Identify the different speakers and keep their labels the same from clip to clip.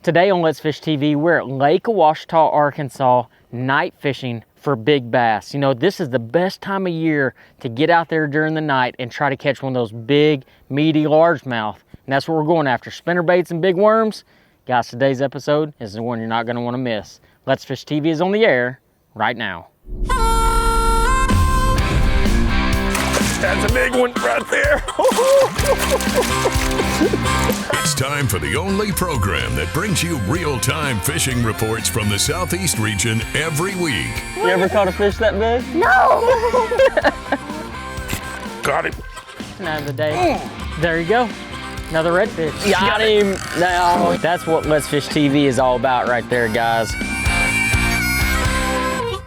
Speaker 1: Today on Let's Fish TV, we're at Lake Ouachita, Arkansas, night fishing for big bass. You know, this is the best time of year to get out there during the night and try to catch one of those big, meaty largemouth. And that's what we're going after, spinner baits and big worms. Guys, today's episode is the one you're not gonna wanna miss. Let's Fish TV is on the air right now.
Speaker 2: That's a big one right there.
Speaker 3: It's time for the only program that brings you real-time fishing reports from the Southeast region every week.
Speaker 1: You ever caught a fish that big?
Speaker 4: No!
Speaker 2: Got it.
Speaker 1: Not the day. There you go. Another redfish. Got him. Now, that's what Let's Fish TV is all about right there, guys.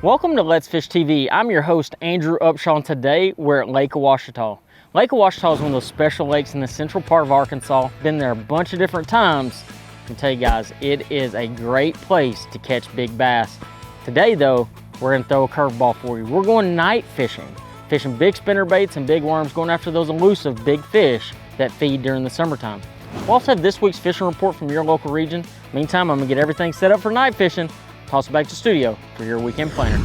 Speaker 1: Welcome to Let's Fish TV. I'm your host, Andrew Upshaw, and today we're at Lake Ouachita. Lake Ouachita is one of those special lakes in the central part of Arkansas. Been there a bunch of different times. I can tell you guys, it is a great place to catch big bass. Today though, we're gonna throw a curveball for you. We're going night fishing. Fishing big spinner baits and big worms, going after those elusive big fish that feed during the summertime. We'll also have this week's fishing report from your local region. Meantime, I'm gonna get everything set up for night fishing. Toss it back to studio for your weekend planner.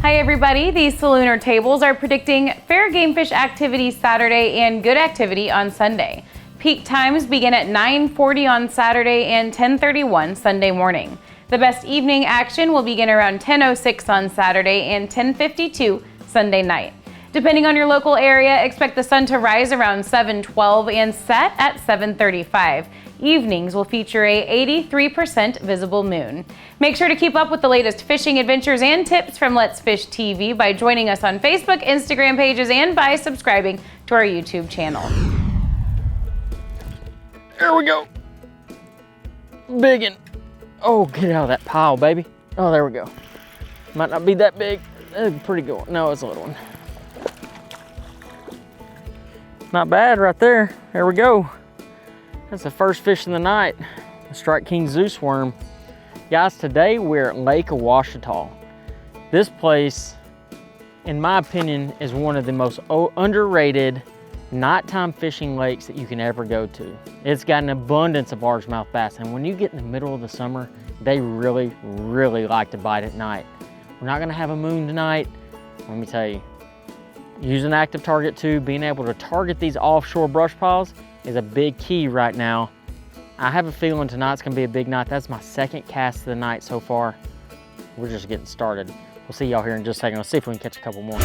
Speaker 4: Hi everybody, these Salooner tables are predicting fair game fish activity Saturday and good activity on Sunday. Peak times begin at 9:40 on Saturday and 10:31 Sunday morning. The best evening action will begin around 10:06 on Saturday and 10:52 Sunday night. Depending on your local area, expect the sun to rise around 7:12 and set at 7:35. Evenings will feature a 83% visible moon. Make sure to keep up with the latest fishing adventures and tips from Let's Fish TV by joining us on Facebook, Instagram pages, and by subscribing to our YouTube channel.
Speaker 1: There we go. Biggin. Oh, get out of that pile, baby. Oh, there we go. Might not be that big. Pretty good one. No, it's a little one. Not bad right there. There we go. That's the first fish of the night, the Strike King Zeus worm. Guys, today we're at Lake Ouachita. This place, in my opinion, is one of the most underrated nighttime fishing lakes that you can ever go to. It's got an abundance of largemouth bass, and when you get in the middle of the summer, they really, really like to bite at night. We're not gonna have a moon tonight. Let me tell you, using active target too, being able to target these offshore brush piles is a big key right now. I have a feeling tonight's gonna be a big night. That's my second cast of the night so far. We're just getting started. We'll see y'all here in just a second. Let's see if we can catch a couple more.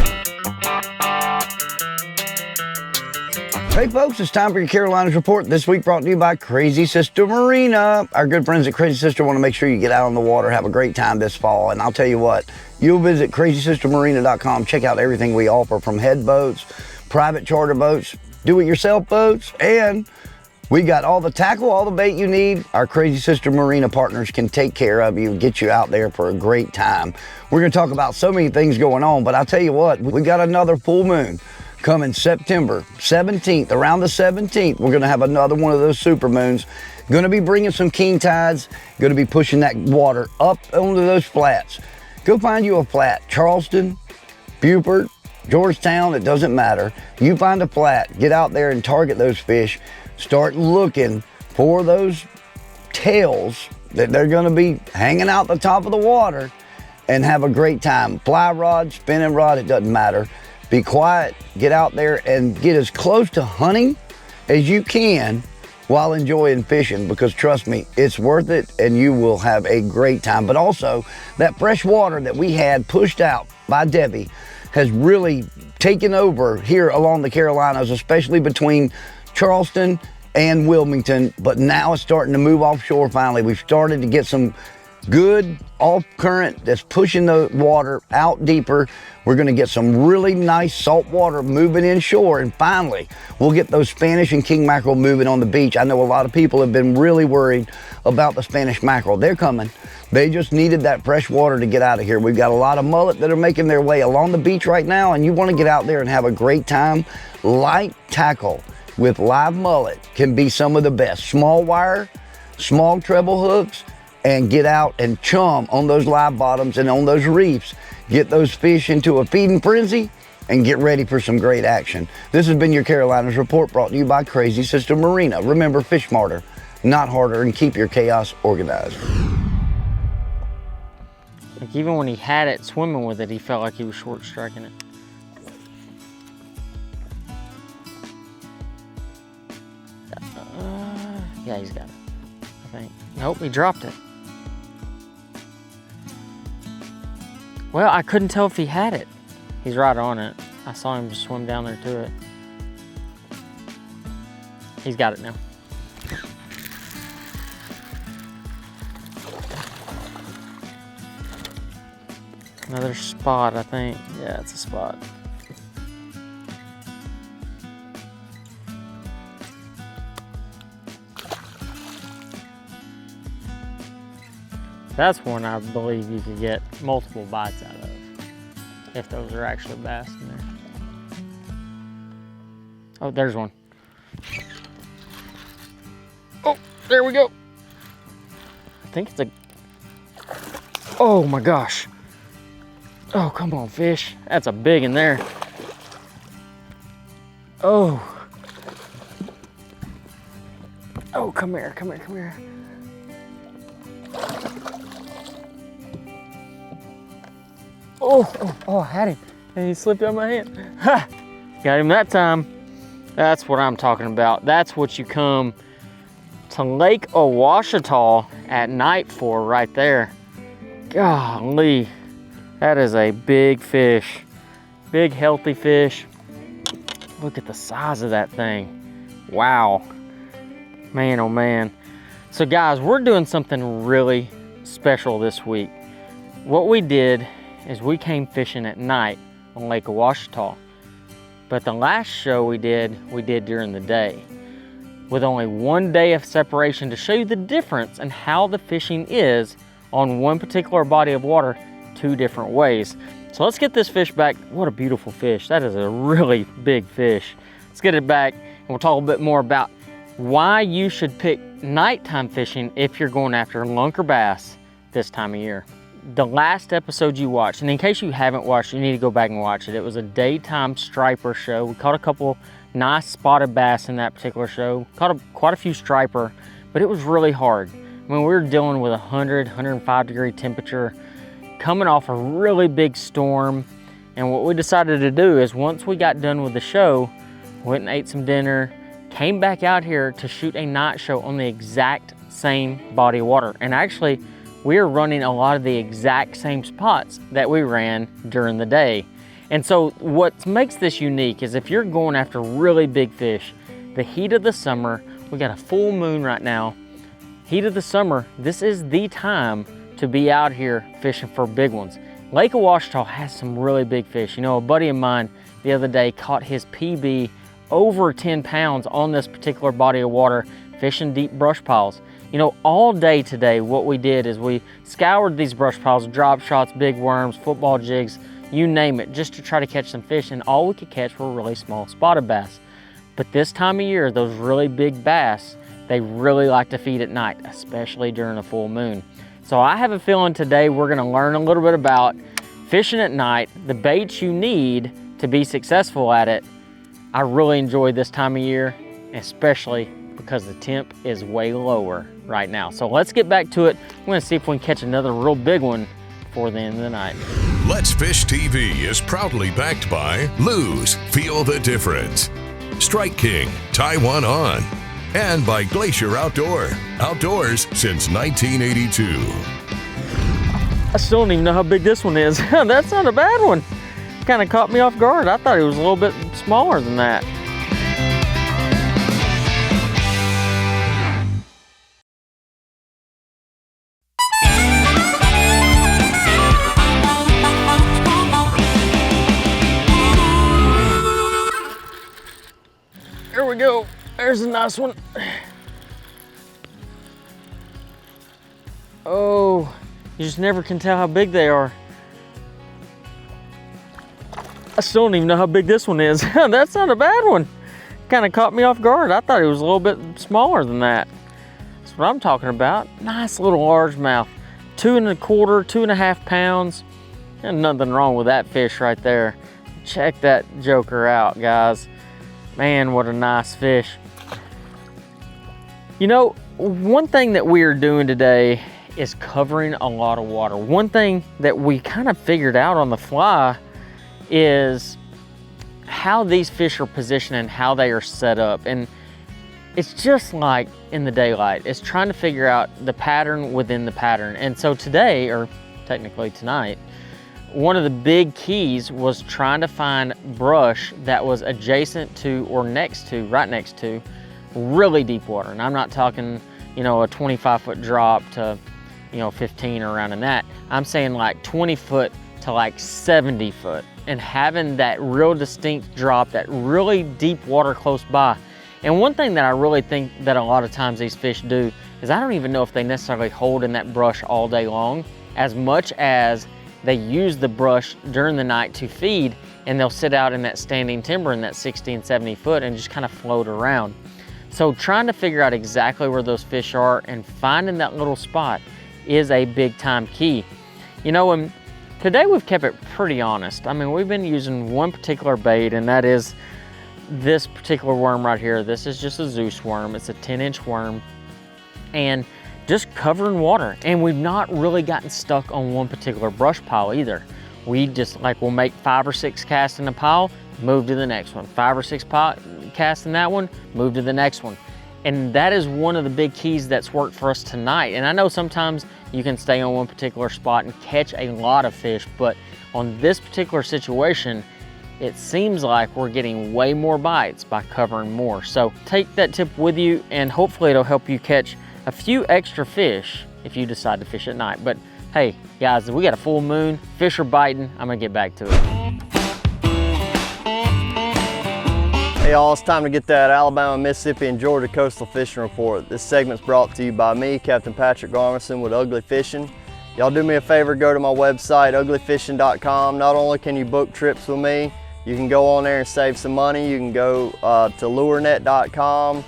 Speaker 5: Hey folks, it's time for your Carolinas Report. This week brought to you by Crazy Sister Marina. Our good friends at Crazy Sister want to make sure you get out on the water, have a great time this fall. And I'll tell you what, you'll visit crazysistermarina.com, check out everything we offer from head boats, private charter boats, do-it-yourself boats, and we got all the tackle, all the bait you need. Our Crazy Sister Marina partners can take care of you and get you out there for a great time. We're gonna talk about so many things going on, but I'll tell you what, we got another full moon coming September 17th. Around the 17th, we're gonna have another one of those super moons. Gonna be bringing some king tides, gonna be pushing that water up onto those flats. Go find you a flat, Charleston, Beaufort, Georgetown, it doesn't matter. You find a flat, get out there and target those fish. Start looking for those tails that they're gonna be hanging out the top of the water and have a great time. Fly rod, spinning rod, it doesn't matter. Be quiet, get out there and get as close to hunting as you can while enjoying fishing, because trust me, it's worth it and you will have a great time. But also, that fresh water that we had pushed out by Debbie has really taken over here along the Carolinas, especially between Charleston and Wilmington, but now it's starting to move offshore finally. We've started to get some good off current that's pushing the water out deeper. We're gonna get some really nice salt water moving inshore, and finally, we'll get those Spanish and king mackerel moving on the beach. I know a lot of people have been really worried about the Spanish mackerel. They're coming. They just needed that fresh water to get out of here. We've got a lot of mullet that are making their way along the beach right now, and you wanna get out there and have a great time. Light tackle with live mullet can be some of the best. Small wire, small treble hooks, and get out and chum on those live bottoms and on those reefs. Get those fish into a feeding frenzy and get ready for some great action. This has been your Carolinas Report, brought to you by Crazy Sister Marina. Remember, fish smarter, not harder, and keep your chaos organized.
Speaker 1: Like even when he had it swimming with it, he felt like he was short striking it. Yeah, he's got it, I think. Nope, he dropped it. Well, I couldn't tell if he had it. He's right on it. I saw him just swim down there to it. He's got it now. Another spot, I think. Yeah, it's a spot. That's one I believe you could get multiple bites out of, if those are actually bass in there. Oh, there's one. Oh, there we go. I think it's a, oh my gosh. Oh, come on, fish. That's a big in there. Oh. Oh, come here, come here, come here. Oh, I had him. And he slipped out of my hand. Ha! Got him that time. That's what I'm talking about. That's what you come to Lake Ouachita at night for right there. Golly, that is a big fish. Big, healthy fish. Look at the size of that thing. Wow. Man, oh man. So guys, we're doing something really special this week. What we did is we came fishing at night on Lake Ouachita. But the last show we did during the day, with only 1 day of separation to show you the difference in how the fishing is on one particular body of water 2 different ways. So let's get this fish back. What a beautiful fish. That is a really big fish. Let's get it back and we'll talk a bit more about why you should pick nighttime fishing if you're going after lunker bass this time of year. The last episode you watched, and in case you haven't watched, you need to go back and watch it. It was a daytime striper show. We caught a couple nice spotted bass in that particular show. Caught quite a few striper, but it was really hard. I mean, we were dealing with 100, 105 degree temperature, coming off a really big storm. And what we decided to do is once we got done with the show, went and ate some dinner, came back out here to shoot a night show on the exact same body of water. And actually, we are running a lot of the exact same spots that we ran during the day. And so what makes this unique is if you're going after really big fish, the heat of the summer, we got a full moon right now, heat of the summer, this is the time to be out here fishing for big ones. Lake Ouachita has some really big fish. You know, a buddy of mine the other day caught his PB over 10 pounds on this particular body of water, fishing deep brush piles. You know, all day today, what we did is we scoured these brush piles, drop shots, big worms, football jigs, you name it, just to try to catch some fish, and all we could catch were really small spotted bass. But this time of year, those really big bass, they really like to feed at night, especially during a full moon. So I have a feeling today we're gonna learn a little bit about fishing at night, the baits you need to be successful at it. I really enjoy this time of year, especially because the temp is way lower right now. So let's get back to it. I'm gonna see if we can catch another real big one before the end of the night.
Speaker 3: Let's Fish TV is proudly backed by Lose, Feel the Difference, Strike King, Tie One On, and by Glacier Outdoors since 1982.
Speaker 1: I still don't even know how big this one is. That's not a bad one. Kind of caught me off guard. I thought it was a little bit smaller than that. There we go. There's a nice one. Oh, you just never can tell how big they are. I still don't even know how big this one is. That's not a bad one. Kind of caught me off guard. I thought it was a little bit smaller than that. That's what I'm talking about. Nice little largemouth. 2 1/4, 2.5 pounds. And nothing wrong with that fish right there. Check that joker out, guys. Man, what a nice fish. You know, one thing that we are doing today is covering a lot of water. One thing that we kind of figured out on the fly is how these fish are positioned and how they are set up. And it's just like in the daylight, it's trying to figure out the pattern within the pattern. And so today, or technically tonight, one of the big keys was trying to find brush that was adjacent to or next to, right next to, really deep water. And I'm not talking, you know, a 25-foot drop to, you know, 15 or around in that. I'm saying like 20 foot to like 70 foot, and having that real distinct drop, that really deep water close by. And one thing that I really think that a lot of times these fish do is I don't even know if they necessarily hold in that brush all day long, as much as they use the brush during the night to feed, and they'll sit out in that standing timber in that 60 and 70 foot and just kind of float around. So trying to figure out exactly where those fish are and finding that little spot is a big time key. You know, and today we've kept it pretty honest. I mean, we've been using one particular bait, and that is this particular worm right here. This is just a Zeus worm. It's a 10-inch worm, and just covering water. And we've not really gotten stuck on one particular brush pile either. We just we'll make 5 or 6 casts in a pile, move to the next one. 5 or 6 casts in that one, move to the next one. And that is one of the big keys that's worked for us tonight. And I know sometimes you can stay on one particular spot and catch a lot of fish, but on this particular situation, it seems like we're getting way more bites by covering more. So take that tip with you, and hopefully it'll help you catch a few extra fish if you decide to fish at night. But hey, guys, we got a full moon, fish are biting. I'm gonna get back to it.
Speaker 6: Hey y'all, it's time to get that Alabama, Mississippi, and Georgia coastal fishing report. This segment's brought to you by me, Captain Patrick Garmison with Ugly Fishing. Y'all do me a favor, go to my website, uglyfishing.com. Not only can you book trips with me, you can go on there and save some money. You can go to lurenet.com,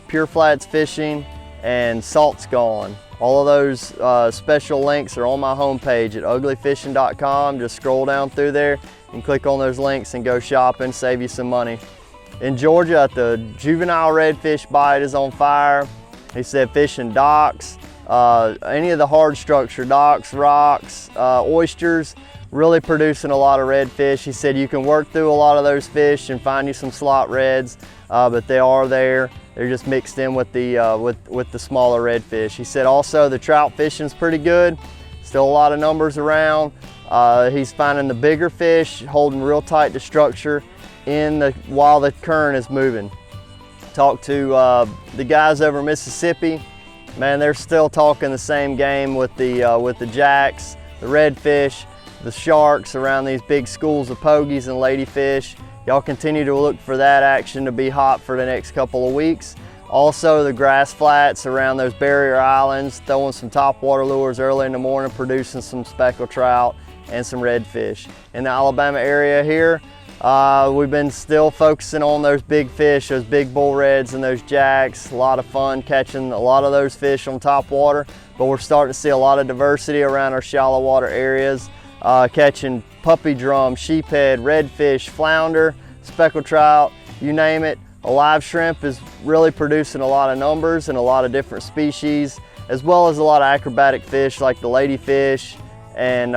Speaker 6: Pure Flats Fishing, and Salt's Gone. All of those special links are on my homepage at uglyfishing.com. Just scroll down through there and click on those links and go shopping, save you some money. In Georgia, the juvenile redfish bite is on fire. He said fishing docks, any of the hard structure, docks, rocks, oysters, really producing a lot of redfish. He said you can work through a lot of those fish and find you some slot reds, but they are there. They're just mixed in with the smaller redfish. He said also the trout fishing's pretty good. Still a lot of numbers around. He's finding the bigger fish, holding real tight to structure while the current is moving. Talked to the guys over Mississippi. Man, they're still talking the same game with the jacks, the redfish, the sharks around these big schools of pogies and ladyfish. Y'all continue to look for that action to be hot for the next couple of weeks. Also the grass flats around those barrier islands, throwing some topwater lures early in the morning, producing some speckled trout and some redfish. In the Alabama area here, we've been still focusing on those big fish, those big bull reds and those jacks. A lot of fun catching a lot of those fish on topwater, but we're starting to see a lot of diversity around our shallow water areas, catching puppy drum, sheephead, redfish, flounder, speckled trout, you name it. A live shrimp is really producing a lot of numbers and a lot of different species, as well as a lot of acrobatic fish like the ladyfish, and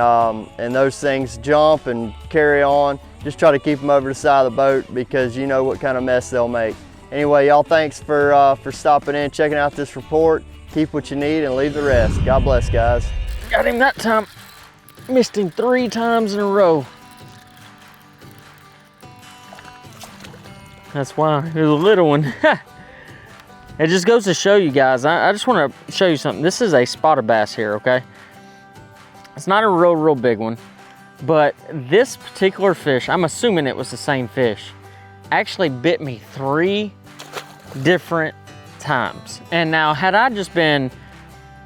Speaker 6: those things jump and carry on. Just try to keep them over the side of the boat because you know what kind of mess they'll make. Anyway, y'all, thanks for stopping in, checking out this report. Keep what you need and leave the rest. God bless, guys.
Speaker 1: Got him that time. Missed him 3 times in a row. That's why it was a little one. It just goes to show you guys, I just want to show you something. This is a spotted bass here, okay? It's not a real big one, but this particular fish, I'm assuming it was the same fish, actually bit me 3 different times. And now had I just been,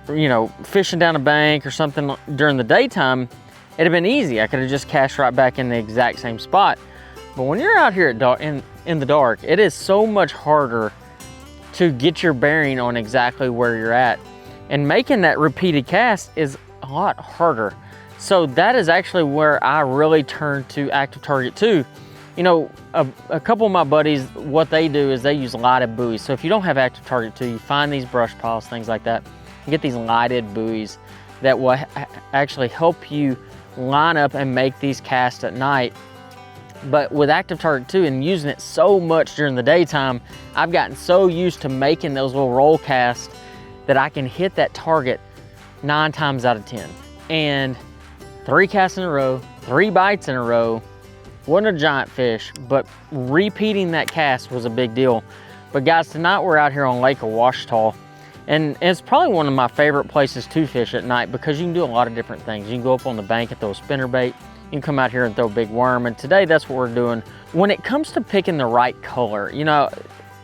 Speaker 1: you know, fishing down a bank or something during the daytime, it'd have been easy. I could have just cast right back in the exact same spot. But when you're out here at in the dark, it is so much harder to get your bearing on exactly where you're at. And making that repeated cast is a lot harder. So that is actually where I really turn to Active Target 2, You know, a couple of my buddies, what they do is they use lighted buoys. So if you don't have active target 2, you find these brush piles, things like that, you get these lighted buoys that will actually help you line up and make these casts at night. But with active target 2 and using it so much during the daytime, I've gotten so used to making those little roll casts that I can hit that target 9 times out of 10. And 3 casts in a row, 3 bites in a row, wasn't a giant fish, but repeating that cast was a big deal. But guys, tonight we're out here on Lake Ouachita, and it's probably one of my favorite places to fish at night because you can do a lot of different things. You can go up on the bank and throw a spinnerbait. You can come out here and throw a big worm, and today that's what we're doing. When it comes to picking the right color, you know,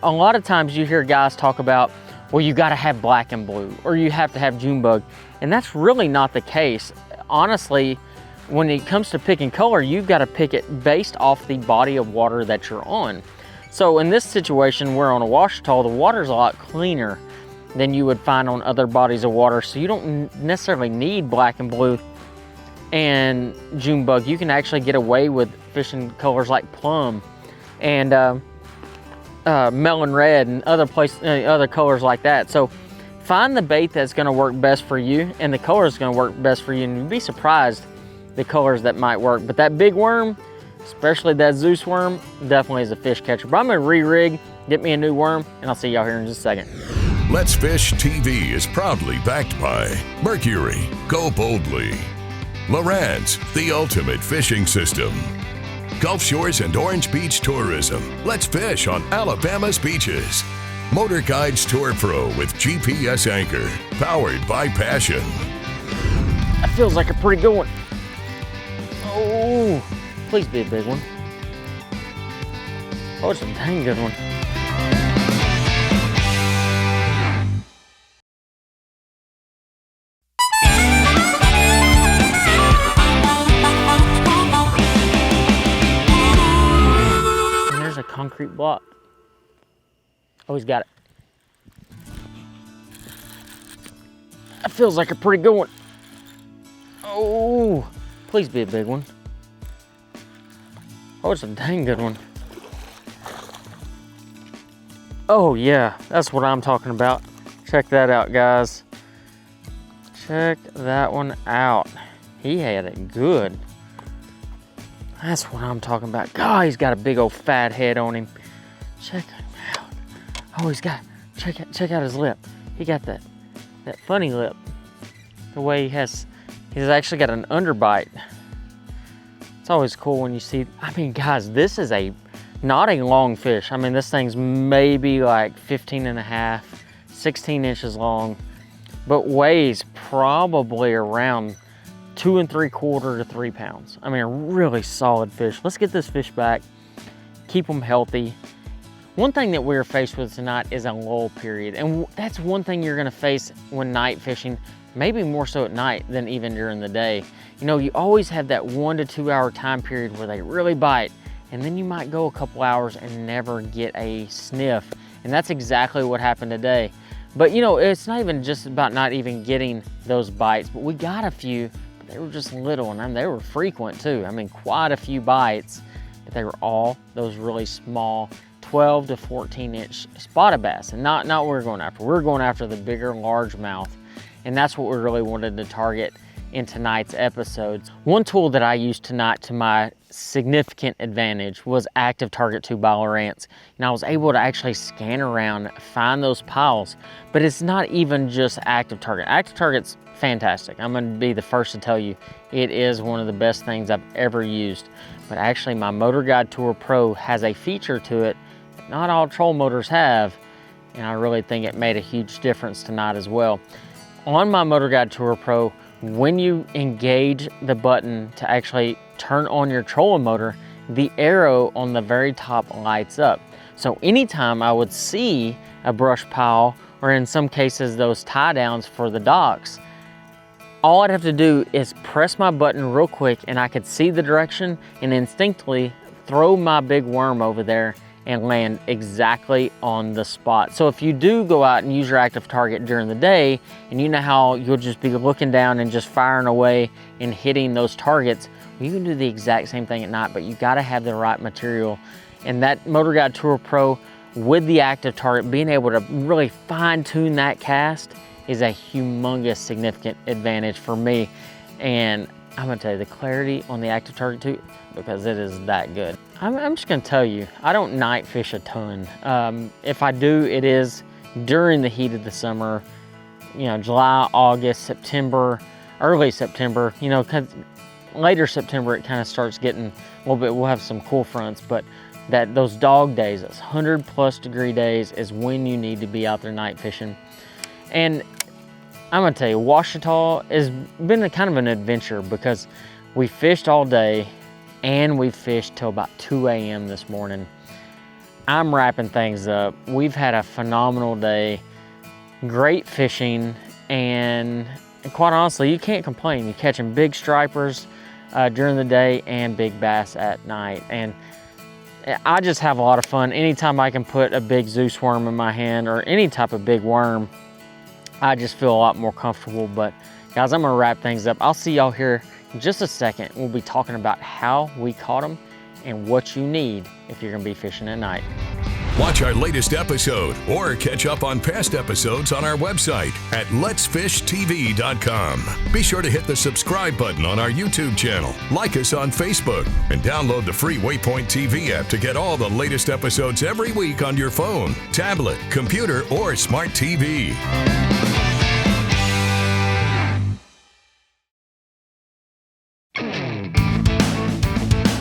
Speaker 1: a lot of times you hear guys talk about, well, you gotta have black and blue, or you have to have June bug, and that's really not the case. Honestly, when it comes to picking color, you've gotta pick it based off the body of water that you're on. So in this situation, we're on Ouachita, the water's a lot cleaner than you would find on other bodies of water, so you don't necessarily need black and blue and June bug. You can actually get away with fishing colors like plum and melon red and other colors like that. So find the bait that's going to work best for you, and the color is going to work best for you, and you'd be surprised the colors that might work. But that big worm, especially that Zeus worm, definitely is a fish catcher. But I'm going to re-rig, get me a new worm, and I'll see y'all here in just a second.
Speaker 3: Let's Fish TV is proudly backed by Mercury, Go Boldly, Loran's, the ultimate fishing system, Gulf Shores and Orange Beach Tourism. Let's fish on Alabama's beaches. Motor Guides Tour Pro with GPS anchor, powered by Passion.
Speaker 1: That feels like a pretty good one. Oh, please be a big one. Oh, it's a dang good one. A concrete block. Oh, he's got it. That feels like a pretty good one. Oh, please be a big one. Oh, it's a dang good one. Oh yeah, that's what I'm talking about. Check that out, guys. Check that one out. He had it good. That's what I'm talking about. God, he's got a big old fat head on him. Check him out. Oh, he's got, check out his lip. He got that funny lip. The way he's actually got an underbite. It's always cool when you see, I mean, guys, this is not a long fish. I mean, this thing's maybe like 15 and a half, 16 inches long, but weighs probably around 2 3/4 to 3 pounds. I mean, a really solid fish. Let's get this fish back, keep them healthy. One thing that we're faced with tonight is a lull period, and that's one thing you're gonna face when night fishing, maybe more so at night than even during the day. You know, you always have that 1 to 2 hour time period where they really bite, and then you might go a couple hours and never get a sniff, and that's exactly what happened today. But you know, it's not even just about not even getting those bites, but we got a few. They were just little, and I mean, they were frequent too. I mean, quite a few bites, but they were all those really small 12 to 14 inch spotted bass, and not what we're going after. We're going after the bigger largemouth, and that's what we really wanted to target in tonight's episode. One tool that I used tonight to my significant advantage was Active Target 2 by Loran's. And I was able to actually scan around, find those piles, but it's not even just Active Target. Active Target's fantastic. I'm gonna be the first to tell you, it is one of the best things I've ever used. But actually my Motor Guide Tour Pro has a feature to it that not all trolling motors have, and I really think it made a huge difference tonight as well. On my Motor Guide Tour Pro, when you engage the button to actually turn on your trolling motor, the arrow on the very top lights up. So anytime I would see a brush pile, or in some cases those tie downs for the docks, all I'd have to do is press my button real quick and I could see the direction and instinctively throw my big worm over there and land exactly on the spot. So if you do go out and use your active target during the day, and you know how you'll just be looking down and just firing away and hitting those targets, well, you can do the exact same thing at night, but you gotta have the right material. And that Motor Guide Tour Pro with the active target, being able to really fine tune that cast is a humongous significant advantage for me. And I'm gonna tell you, the clarity on the active target too, because it is that good. I'm just gonna tell you, I don't night fish a ton. If I do, it is during the heat of the summer, you know, July, August, September, early September, you know, later September, it kind of starts getting a little bit, we'll have some cool fronts, but those dog days, those 100+ degree days is when you need to be out there night fishing. And I'm gonna tell you, Ouachita has been a kind of an adventure because we fished all day and we fished till about 2 a.m. this morning. I'm wrapping things up. We've had a phenomenal day, great fishing, and quite honestly, you can't complain. You're catching big stripers during the day and big bass at night. And I just have a lot of fun. Anytime I can put a big Zeus worm in my hand or any type of big worm, I just feel a lot more comfortable. But guys, I'm gonna wrap things up. I'll see y'all here in just a second. We'll be talking about how we caught them and what you need if you're gonna be fishing at night.
Speaker 3: Watch our latest episode or catch up on past episodes on our website at letsfishtv.com. Be sure to hit the subscribe button on our YouTube channel, like us on Facebook, and download the free Waypoint TV app to get all the latest episodes every week on your phone, tablet, computer, or smart TV.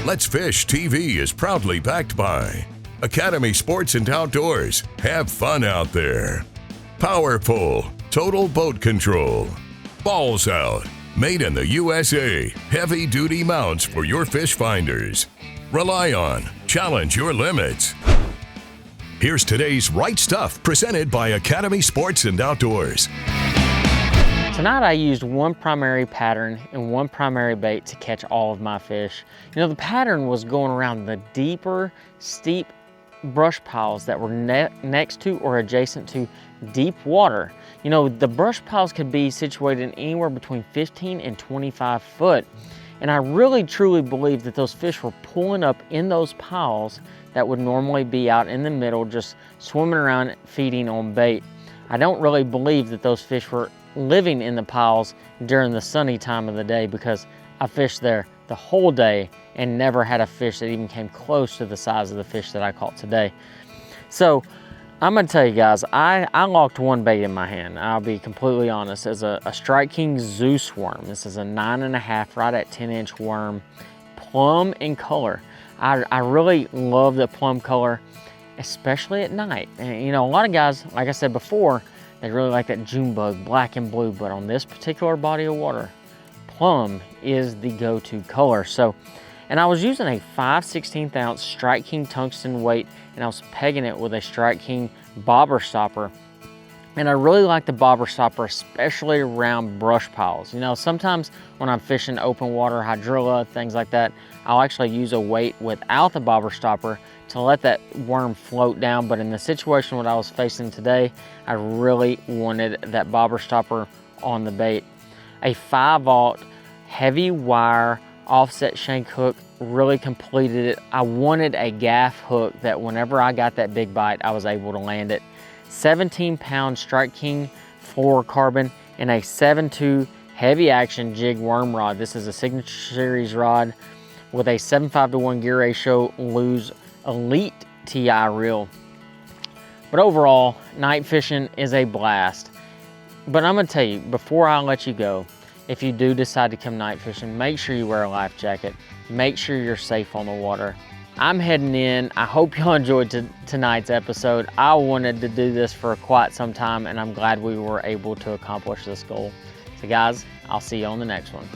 Speaker 3: Let's Fish TV is proudly backed by Academy Sports and Outdoors. Have fun out there. Powerful Total Boat Control. Balls Out. Made in the USA. Heavy duty mounts for your fish finders. Rely on. Challenge your limits. Here's today's Right Stuff presented by Academy Sports and Outdoors.
Speaker 1: Tonight I used one primary pattern and one primary bait to catch all of my fish. You know, the pattern was going around the deeper, steep brush piles that were next to or adjacent to deep water. You know, the brush piles could be situated anywhere between 15 and 25 foot. And I really truly believe that those fish were pulling up in those piles that would normally be out in the middle, just swimming around feeding on bait. I don't really believe that those fish were living in the piles during the sunny time of the day, because I fished there the whole day and never had a fish that even came close to the size of the fish that I caught today. So I'm gonna tell you guys, I locked one bait in my hand. I'll be completely honest. As a Strike King Zeus worm. This is a 9.5, right at 10-inch worm, plum in color. I really love the plum color, especially at night. And you know, a lot of guys, like I said before, they really like that June bug, black and blue, but on this particular body of water, plum is the go-to color. So, and I was using a 5/16 ounce Strike King tungsten weight, and I was pegging it with a Strike King bobber stopper. And I really like the bobber stopper, especially around brush piles. You know, sometimes when I'm fishing open water, hydrilla, things like that, I'll actually use a weight without the bobber stopper to let that worm float down. But in the situation what I was facing today, I really wanted that bobber stopper on the bait. A 5/0 heavy wire offset shank hook really completed it. I wanted a gaff hook that whenever I got that big bite, I was able to land it. 17-pound Strike King fluorocarbon and a 7.2 heavy action jig worm rod. This is a Signature Series rod with a 7.5-to-1 gear ratio Lew's Elite TI reel. But overall, night fishing is a blast. But I'm gonna tell you, before I let you go, if you do decide to come night fishing, make sure you wear a life jacket. Make sure you're safe on the water. I'm heading in. I hope y'all enjoyed tonight's episode. I wanted to do this for quite some time, and I'm glad we were able to accomplish this goal. So guys, I'll see you on the next one.